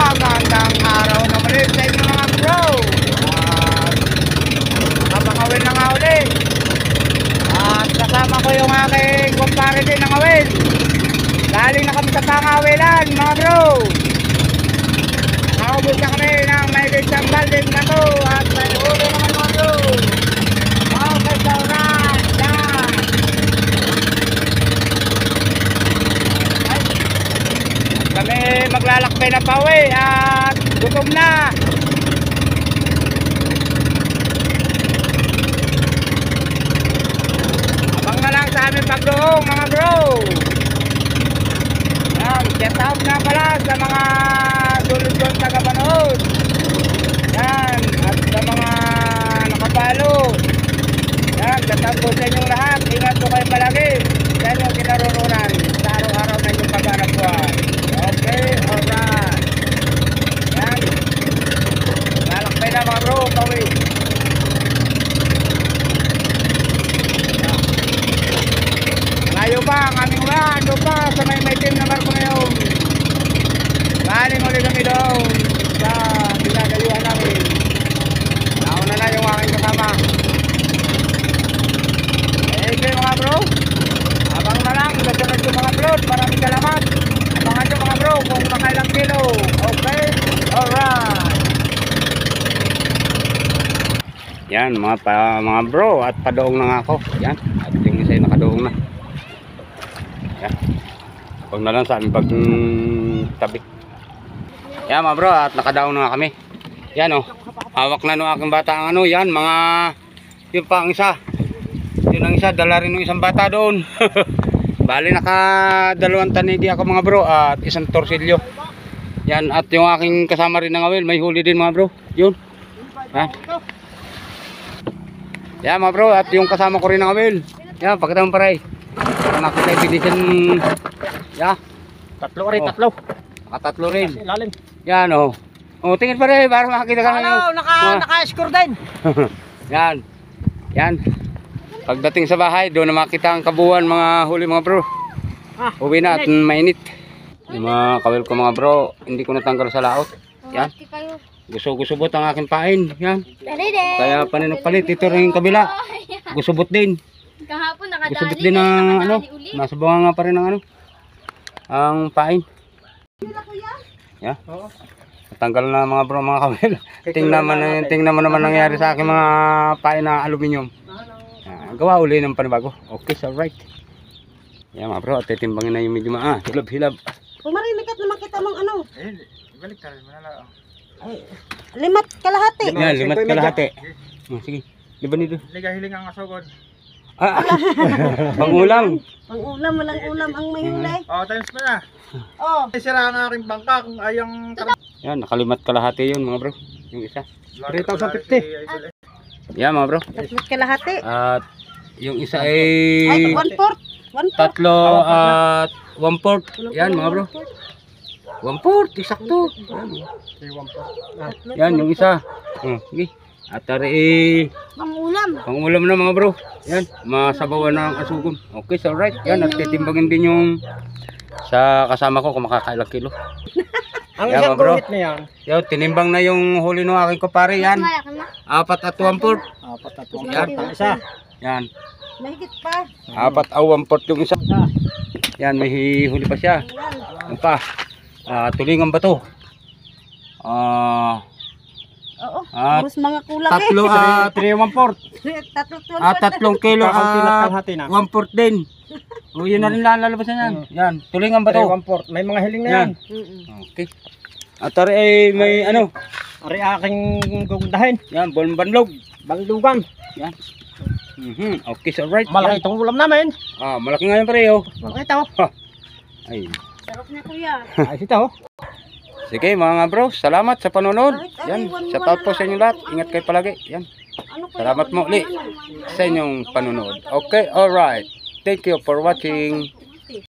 Magandang araw na muli sa inyo mga bro. Kapakawin na nga uli. At kasama ko yung aking kumpare din ng awil. Galing na kami sa pangawilan mga bro. Nakaubos na kami ng may isang balding na to. At may ulo naman mga bro. Okay, so right. Yan. Kami maglalakbay na pauwi at gutom na. Abang na lang sa aming pagdoong mga bro. Yan, shout out na pala sa mga sulod-sulod tagapanood. Yan, at sa mga nakapalo. Yan, shout out po sa inyong lahat. Ingat po kayo palagi sa inyong kinarurunan sa araw-araw na inyong pag-arap buhay. Okay, alright. Yan. Lalakbay na mga bro, pauwi. Malayo pa ang aming ulan. Doon pa sa may team na barko ngayon. Galing ulit kami doon sa pinagayuhan namin. Nauna na yung aking kasama. Okay mga bro. Abang na lang. Gasunod yung mga upload. Maraming salamat. Abangan nyo mga bro kung makailang kilo. Okay? Alright. Yan mga bro. At padoong na nga ako. Yan. At yung isa yung nakadoong na. Yan. Huwag na lang sa aming pagtabi. Yan mga bro. At nakadaong na nga kami. Yan o. Hawak na no aking bata ang ano. Yan mga. Yung pang isa. Yun ang isa. Dala rin ng isang bata doon. Bali naka 2 tanigi ako mga bro at isang torsilyo. Yan at yung aking kasama rin ng awil may huli din mga bro. Yun. Ha? Yan mga bro at yung kasama ko rin ng awil. Yan pagkatapos paray. Nakita ibidisin. Ya. Tatlo rin, tatlo. Nakatatlo rin. Lalim. Yan oh. Oh tingin paray para makita ka ngayon. Naka-score din. Yan. Yan. Pagdating sa bahay, doon na makita ang kabuuan mga huli mga bro. Uwi na at mainit. Yung mga kawil ko mga bro, hindi ko natanggal sa laot. Yan. Gusubot ang aking pain. Yan. Kaya paninagpalit. Ito rin yung kabila. Gusubot din. Gusubot din ang ano. Nasa bunganga pa rin ang ano. Ang pain. Yan. Natanggal na mga bro mga kawil. Tingnan mo naman nangyari sa aking mga pain na aluminium. Gawa uli ng panibago. Okay, so right. Yan mga bro, at titimbangin na yung medyo hilab-hilab. Kung marimikat naman kita mong ano. Balik tayo, manala. Limat kalahati. Yan, limat kalahati. Sige, liban nito. Hiling ang asugod. Pangulam. Pangulam, walang ulam ang may huli. Times pa na. Sira ang aking bangka kung ayang... Yan, nakalimat kalahati yun mga bro. Yung isa. 3,050. Yan mga bro. Limat kalahati. At yung isa ay 1/4. Tatlo at 1/4. Yan mga bro. 1/4, eksakto. Yan yung isa. Sige. At tari pangulam na mga bro. Yan, masabawan ng asugon. Okay, so right. Yan, at titimbangin din yung sa kasama ko kung makakailang kilo. Ang yan, isang guhit na yan. Yo, tinimbang na yung huli ng aking kupare. Yan. 4 at 1/4. 4 at 1/4. Yan. Isa. Yan. Mahigit pa. 4 at 1/4 yung isa. Yan, may huli pa siya. Yan pa. Tulingan ba to? Oo. At Mas mga kulang 3 at 3/4. 3 kilo at 1/4 din. O yun na rin lalabas na yan. Yan, tulingan ba to? 1/4. May mga hiling na yan. Okay. At tari ay may ano? Ari aking gugdahin. Yan, banlog. Baldugan. Yan. Okay, so right. Malaki itong ulam namin. Malaki nga yan pareho. Malaki ito. Ay. Sarap na kuya. Ay ito. Sige mga bro, salamat sa panonood. Yan, shout out po sa inyo lahat. Ingat kayo palagi. Yan. Salamat mo ulit sa inyong panonood. Okay, alright. Thank you for watching.